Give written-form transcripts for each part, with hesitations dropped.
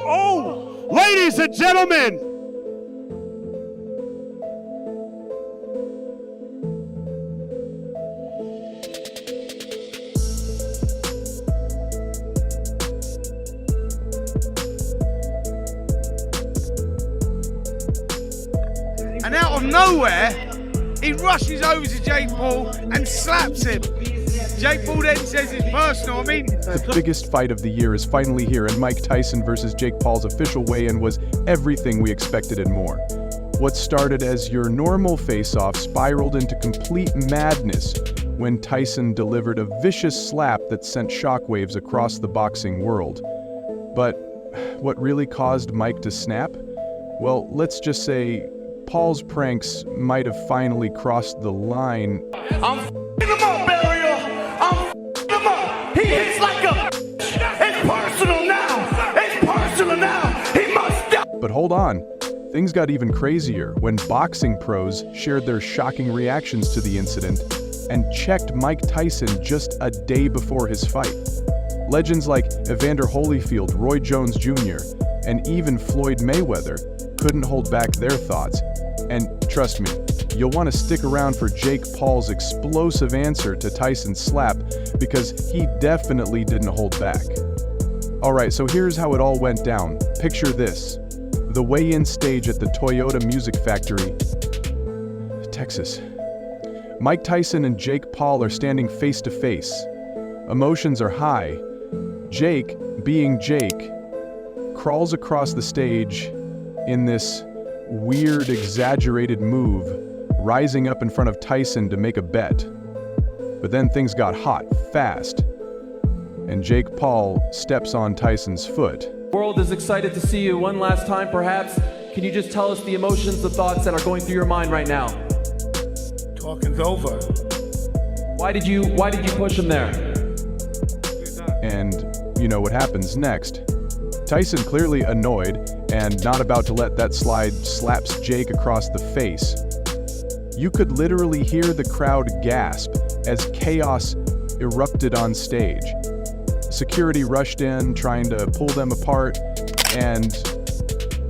Oh, ladies and gentlemen, and out of nowhere, he rushes over to Jake Paul and slaps him. Jake Paul then says it's personal. I mean, the biggest fight of the year is finally here, and Mike Tyson versus Jake Paul's official weigh-in was everything we expected and more. What started as your normal face-off spiraled into complete madness when Tyson delivered a vicious slap that sent shockwaves across the boxing world. But what really caused Mike to snap? Well, let's just say Paul's pranks might have finally crossed the line. I'm f***ing him up, Burial. I'm f***ing him up. He hits like a It's personal now. It's personal now. He must die. But hold on, things got even crazier when boxing pros shared their shocking reactions to the incident and checked Mike Tyson just a day before his fight. Legends like Evander Holyfield, Roy Jones Jr., and even Floyd Mayweather couldn't hold back their thoughts. And trust me, you'll want to stick around for Jake Paul's explosive answer to Tyson's slap, because he definitely didn't hold back. Alright, so here's how it all went down. Picture this: the weigh-in stage at the Toyota Music Factory, Texas. Mike Tyson and Jake Paul are standing face to face. Emotions are high. Jake, being Jake, crawls across the stage in this weird, exaggerated move, rising up in front of Tyson to make a bet. But then things got hot, fast, and Jake Paul steps on Tyson's foot. The world is excited to see you one last time, perhaps. Can you just tell us the emotions, the thoughts that are going through your mind right now? Talking's over. Why did you push him there? And you know what happens next. Tyson, clearly annoyed and not about to let that slide, slaps Jake across the face. You could literally hear the crowd gasp as chaos erupted on stage. Security rushed in, trying to pull them apart, and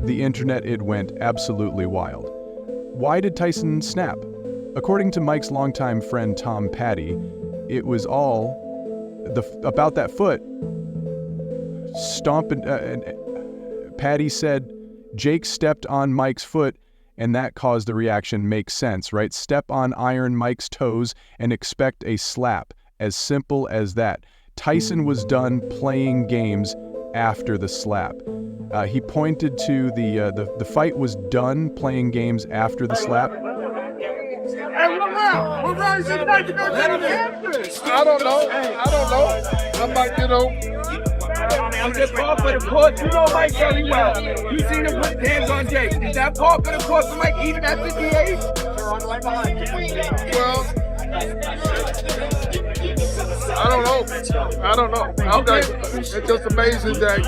the internet, it went absolutely wild. Why did Tyson snap? According to Mike's longtime friend Tom Patty, it was all about that foot. Patty said Jake stepped on Mike's foot, and that caused the reaction. Makes sense, right? Step on iron Mike's toes and expect a slap. As simple as that. Tyson was done playing games after the slap. He pointed to the fight was done playing games after the slap. I don't know. I'm like, I'm just call for the court. You know Mike very well. You seen him put hands on Jake. Is that call for the court for Mike even at 58? well, I don't know. It's just amazing that,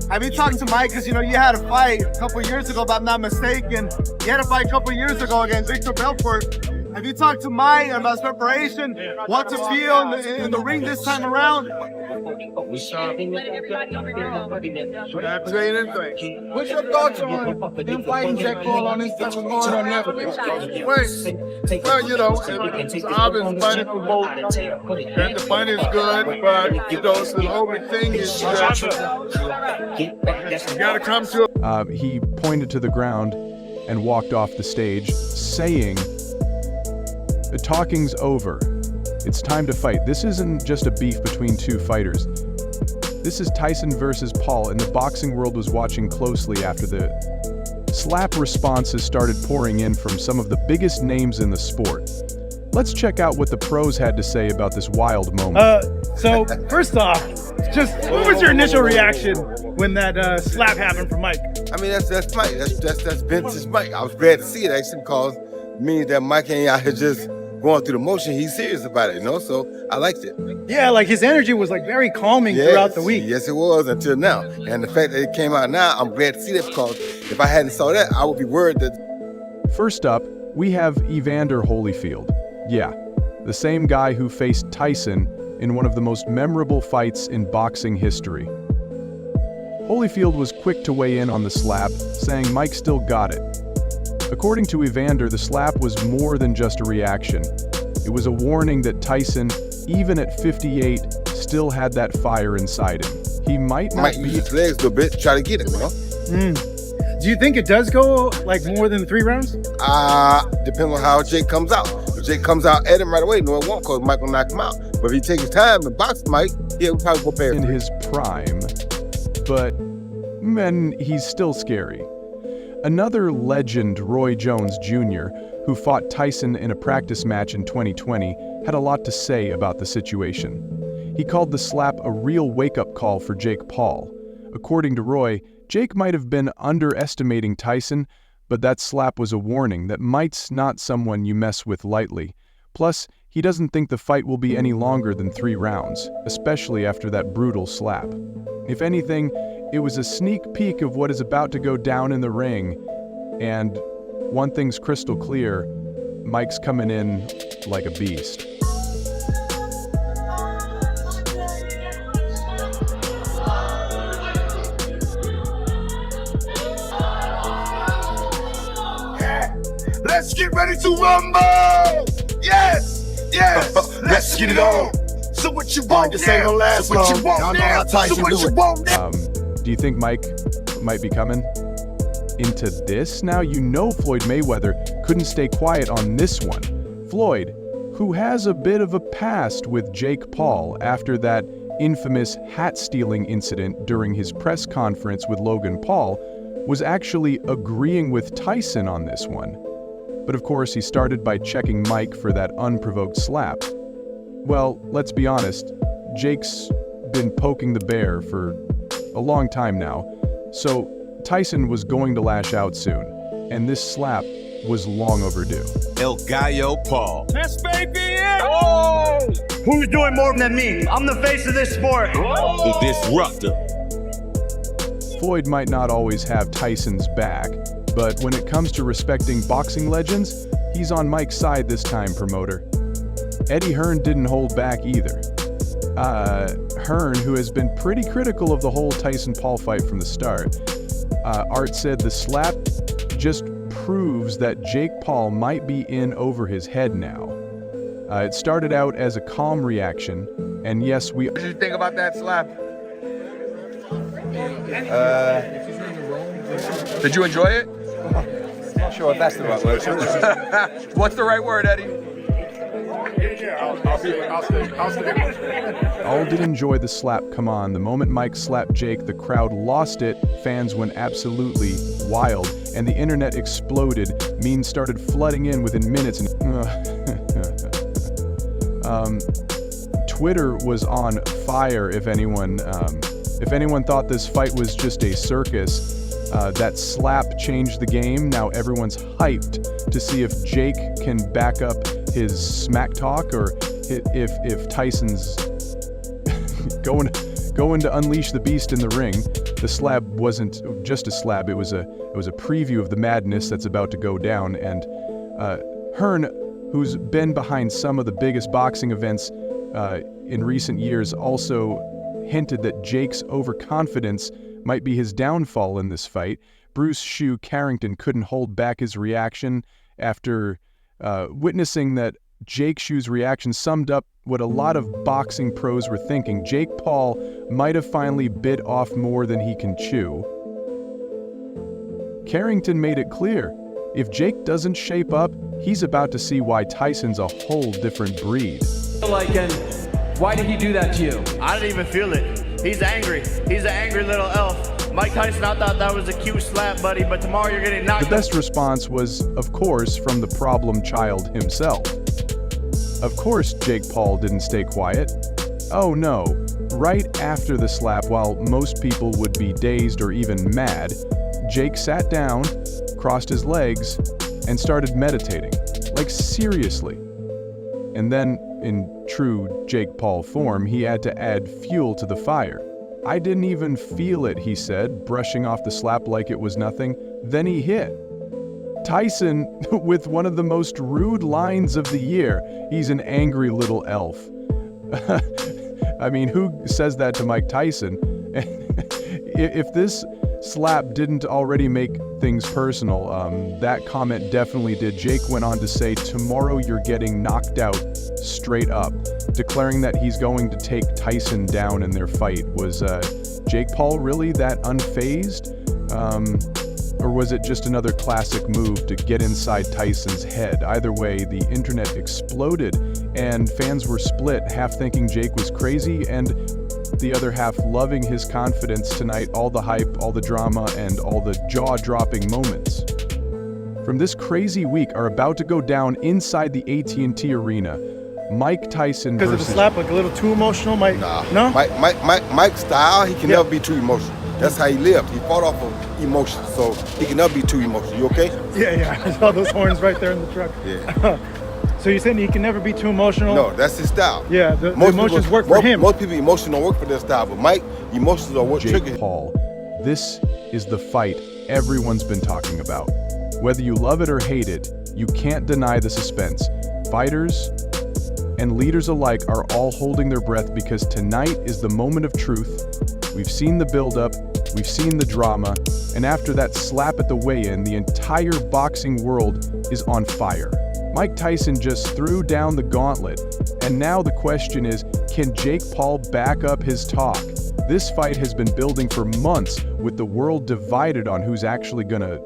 Have you talked to Mike? Because, you had a fight a couple years ago, if I'm not mistaken. You had a fight a couple years ago against Victor Belfort. Have you talked to Mike about his preparation? What to feel in the ring this time around? What's your thoughts on him fighting Jake Paul on this stuff going on Netflix? Well, it's obvious fighting for both, and the fight is good, but the whole thing is that you gotta come to. He pointed to the ground and walked off the stage, saying, "The talking's over. It's time to fight." This isn't just a beef between two fighters. This is Tyson versus Paul, and the boxing world was watching closely after the slap responses started pouring in from some of the biggest names in the sport. Let's check out what the pros had to say about this wild moment. So first off, what was your initial reaction when that slap happened from Mike? I mean, that's Mike. That's Vince's Mike. I was glad to see it actually, because it means that Mike ain't out here just going through the motion. He's serious about it, so I liked it. Yeah, like his energy was like very calming throughout the week. Yes, it was until now. And the fact that it came out now, I'm glad to see that, because if I hadn't saw that, I would be worried that. First up, we have Evander Holyfield. Yeah, the same guy who faced Tyson in one of the most memorable fights in boxing history. Holyfield was quick to weigh in on the slap, saying Mike still got it. According to Evander, the slap was more than just a reaction. It was a warning that Tyson, even at 58, still had that fire inside him. He might not use his legs a little bit, try to get it, you know? Do you think it does go like more than 3 rounds? Depends on how Jake comes out. If Jake comes out at him right away, no, it won't, because Mike will knock him out. But if he takes his time and box Mike, yeah, we'll probably go past in his prime, but man, he's still scary. Another legend, Roy Jones Jr., who fought Tyson in a practice match in 2020, had a lot to say about the situation. He called the slap a real wake-up call for Jake Paul. According to Roy, Jake might have been underestimating Tyson, but that slap was a warning that Mike's not someone you mess with lightly. Plus, he doesn't think the fight will be any longer than 3 rounds, especially after that brutal slap. If anything, it was a sneak peek of what is about to go down in the ring, and one thing's crystal clear, Mike's coming in like a beast. Let's get ready to rumble! Yes! Yes! Let's get it on! So what you want This ain't gonna last long. What you want Y'all know how Tyson So what do you it. want now? Do you think Mike might be coming into this? Now, you know Floyd Mayweather couldn't stay quiet on this one. Floyd, who has a bit of a past with Jake Paul after that infamous hat-stealing incident during his press conference with Logan Paul, was actually agreeing with Tyson on this one. But of course, he started by checking Mike for that unprovoked slap. Well, let's be honest, Jake's been poking the bear for a long time now, so Tyson was going to lash out soon, and this slap was long overdue. El Gallo Paul. This baby is! Oh! Who's doing more than me? I'm the face of this sport. The disruptor. Floyd might not always have Tyson's back, but when it comes to respecting boxing legends, he's on Mike's side this time, promoter. Eddie Hearn didn't hold back either. Hearn, who has been pretty critical of the whole Tyson-Paul fight from the start, Art said the slap just proves that Jake Paul might be in over his head now. It started out as a calm reaction, and yes, What did you think about that slap? Did you enjoy it? Not sure if that's the right word. What's the right word, Eddie? all did enjoy the slap come on. The moment Mike slapped Jake, the crowd lost it, fans went absolutely wild, and the internet exploded. Memes started flooding in within minutes, and Twitter was on fire. If anyone thought this fight was just a circus, that slap changed the game. Now everyone's hyped to see if Jake can back up his smack talk, or if Tyson's going to unleash the beast in the ring. The slap wasn't just a slap; it was a preview of the madness that's about to go down. And Hearn, who's been behind some of the biggest boxing events in recent years, also hinted that Jake's overconfidence might be his downfall in this fight. Bruce "Shoe" Carrington couldn't hold back his reaction after witnessing that Jake Shoe's reaction summed up what a lot of boxing pros were thinking. Jake Paul might have finally bit off more than he can chew. Carrington made it clear, if Jake doesn't shape up, he's about to see why Tyson's a whole different breed. Why did he do that to you? I didn't even feel it. He's angry. He's an angry little elf. Mike Tyson, I thought that was a cute slap, buddy, but tomorrow you're getting knocked. The best response was, of course, from the problem child himself. Of course, Jake Paul didn't stay quiet. Oh no, right after the slap, while most people would be dazed or even mad, Jake sat down, crossed his legs, and started meditating. Like, seriously. And then, in true Jake Paul form, he had to add fuel to the fire. I didn't even feel it, he said, brushing off the slap like it was nothing. Then he hit. Tyson, with one of the most rude lines of the year, he's an angry little elf. I mean, who says that to Mike Tyson? If this slap didn't already make things personal, that comment definitely did. Jake went on to say, "Tomorrow you're getting knocked out straight up," declaring that he's going to take Tyson down in their fight. Was Jake Paul really that unfazed? Or was it just another classic move to get inside Tyson's head? Either way, the internet exploded and fans were split, half thinking Jake was crazy and the other half loving his confidence tonight, all the hype, all the drama, and all the jaw-dropping moments. From this crazy week are about to go down inside the AT&T Arena. Mike Tyson Because of the slap, like a little too emotional, Mike? No? Mike's style, he can never be too emotional. That's how he lived. He fought off of emotion, so he can never be too emotional. You okay? Yeah. I saw those horns right there in the truck. Yeah. So you're saying he can never be too emotional? No, that's his style. Yeah, the emotions work for him. Most people, emotion don't work for their style, but Mike, emotions are what trigger Jake Paul. This is the fight everyone's been talking about. Whether you love it or hate it, you can't deny the suspense. Fighters and leaders alike are all holding their breath because tonight is the moment of truth. We've seen the build-up, we've seen the drama, and after that slap at the weigh-in, the entire boxing world is on fire. Mike Tyson just threw down the gauntlet, and now the question is, can Jake Paul back up his talk? This fight has been building for months with the world divided on who's actually gonna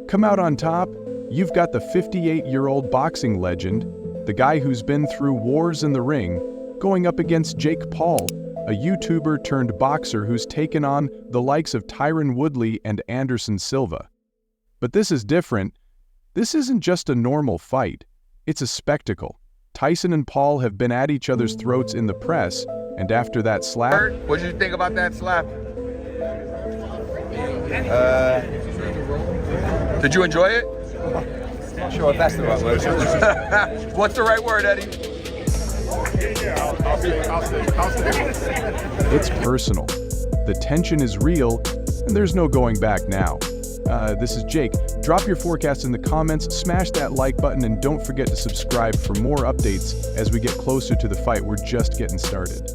come out on top. You've got the 58-year-old boxing legend, the guy who's been through wars in the ring, going up against Jake Paul, a YouTuber turned boxer who's taken on the likes of Tyron Woodley and Anderson Silva. But this is different. This isn't just a normal fight. It's a spectacle. Tyson and Paul have been at each other's throats in the press, and after that slap... What did you think about that slap? Did you enjoy it? Not sure if that's the right word. What's the right word, Eddie? It's personal. The tension is real, and there's no going back now. This is Jake. Drop your forecast in the comments, smash that like button, and don't forget to subscribe for more updates as we get closer to the fight. We're just getting started.